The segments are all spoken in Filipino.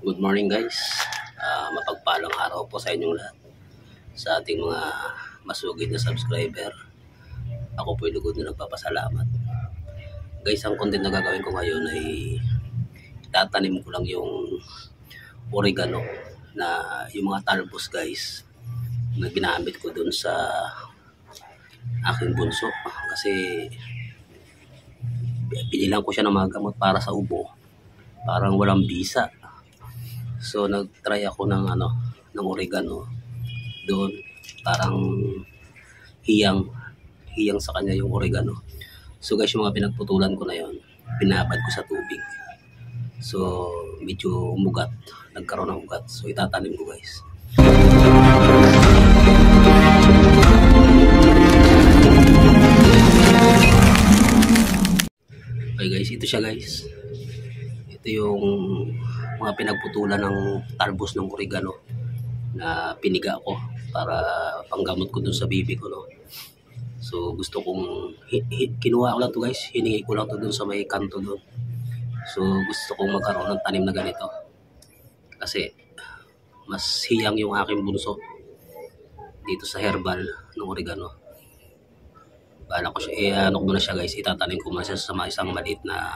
Good morning guys. Mapagpalang araw po sa inyong lahat. Sa ating mga masugid na subscriber, ako po lugod na nagpapasalamat. Guys, ang content na gagawin ko ngayon ay tatanim ko lang yung oregano na yung mga talbos guys na ginamit ko dun sa aking bunso. Kasi binilang ko siya ng mga gamot para sa ubo. Parang walang bisa. So nag-try ako ng oregano doon, parang hiyang sa kanya yung oregano. So guys, yung mga pinagputulan ko na yon, binabad ko sa tubig. So medyo umugat, nagkaroon ng ugat. So itatanim ko guys. Okay guys, ito siya guys. Ito yung mga pinagputulan ng talbos ng oregano na piniga ko para panggamot ko dun sa bibi ko, no. So gusto kong kinuha ko lang to guys, hiningi ko lang to dun sa may kanto dun. So gusto kong magkaroon ng tanim na ganito kasi mas hiyang yung aking bunso dito sa herbal ng oregano. Bala ko siya, ano ko muna siya guys, itatanim ko muna siya sa isang maliit na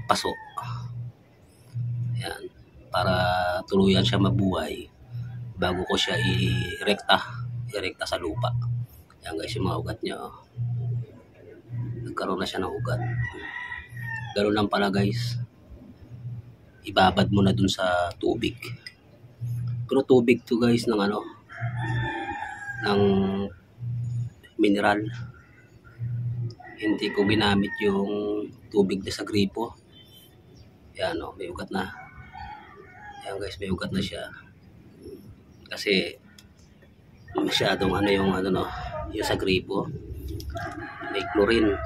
paso. Yan, para tuluyan siya mabuhay bago ko siya i-rekta sa lupa. Yan guys, yung mga ugat niya, oh. Nagkaroon na siya ng ugat. Ganoon lang pala guys, ibabad mo na dun sa tubig. Pero tubig to guys ng ng mineral. Hindi ko ginamit yung tubig na sa gripo. Yan, oh, may ugat na. Yan guys, may ugat na siya. Kasi masyadong yung sa gripo. May chlorine.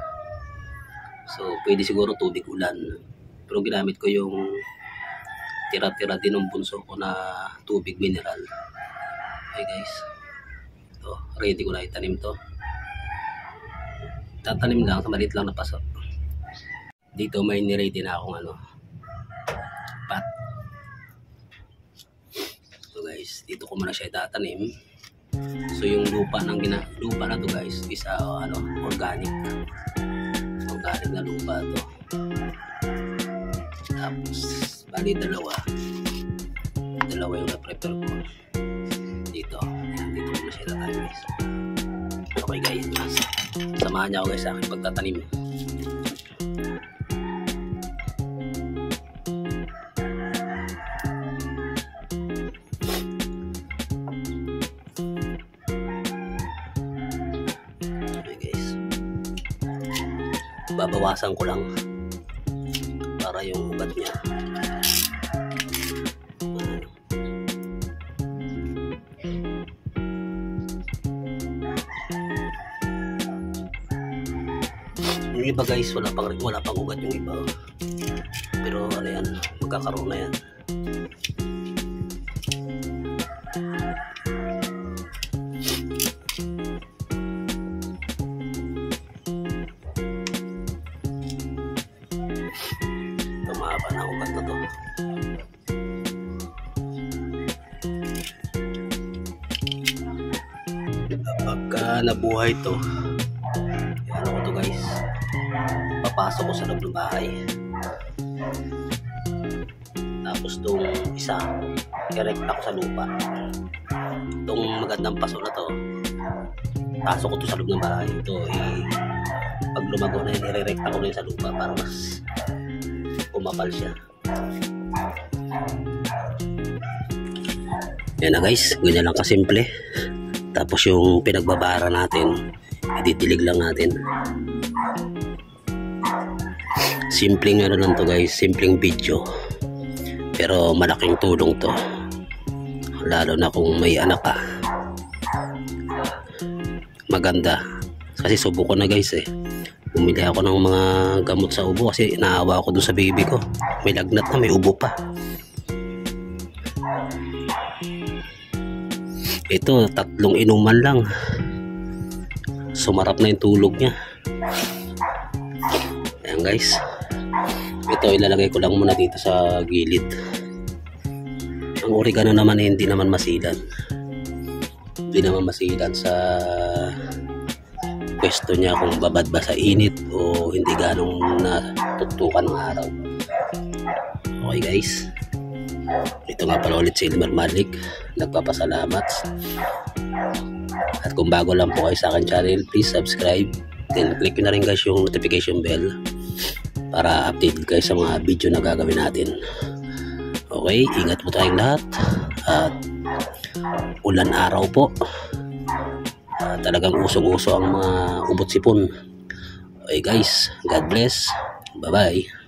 So pwede siguro tubig ulan. Pero ginamit ko yung tira-tira din ng bunso ko na tubig mineral. Okay guys. So, ready ko na itanim to. Tatanim lang, maliit lang na paso. Dito may niready na akong pat. So guys, dito ko muna siya itatanim. So yung lupa na to guys is organic. Organic na lupa to. Tapos bali dalawa yung na-prepare ko dito. Ayan, dito ko muna siya itatanim guys. Okay guys, samahan niya ako guys sa aking pagtatanim. Babawasan ko lang para yung ugat niya. Yung iba guys, wala pang ugat yung iba. Pero yan, magkakaroon na yan. Tumaba na ugat na to. Pagka nabuhay to, yan ako to guys, papasok ko sa loob ng bahay. Tapos itong isa, i-rekta ko sa lupa. Itong magandang paso na to, pasok ko to sa loob ng bahay. Ito, pag lumago na yun, i-rekta ko na yun sa lupa para mas kumapal siya. Yan na guys, ganyan lang kasimple. Tapos yung pinagbabara natin, iditilig lang natin. Simpleng lang to guys, simpleng video. Pero malaking tulong to. Lalo na kung may anak ka. Maganda. Kasi subukan na guys Bumili ako ng mga gamot sa ubo kasi naawa ako dun sa baby ko. May lagnat na, may ubo pa. Ito, 3 inuman lang. Sumarap na yung tulog niya. Ayan guys. Ito ilalagay ko lang muna dito sa gilid. Ang oregano naman hindi naman masilan. Hindi naman masilan sa pwesto niya kung babad ba sa init o hindi ganong natutukan ng araw. Okay guys, ito nga pala ulit si Elmer Malik, nagpapasalamat. At kung bago lang po kayo sa akin channel, please subscribe, then click na rin guys yung notification bell para update kayo sa mga video na gagawin natin. Okay, ingat po tayong lahat at ulan araw po. Talagang usong-uso ang mga ubot sipon. Okay guys, God bless, bye bye.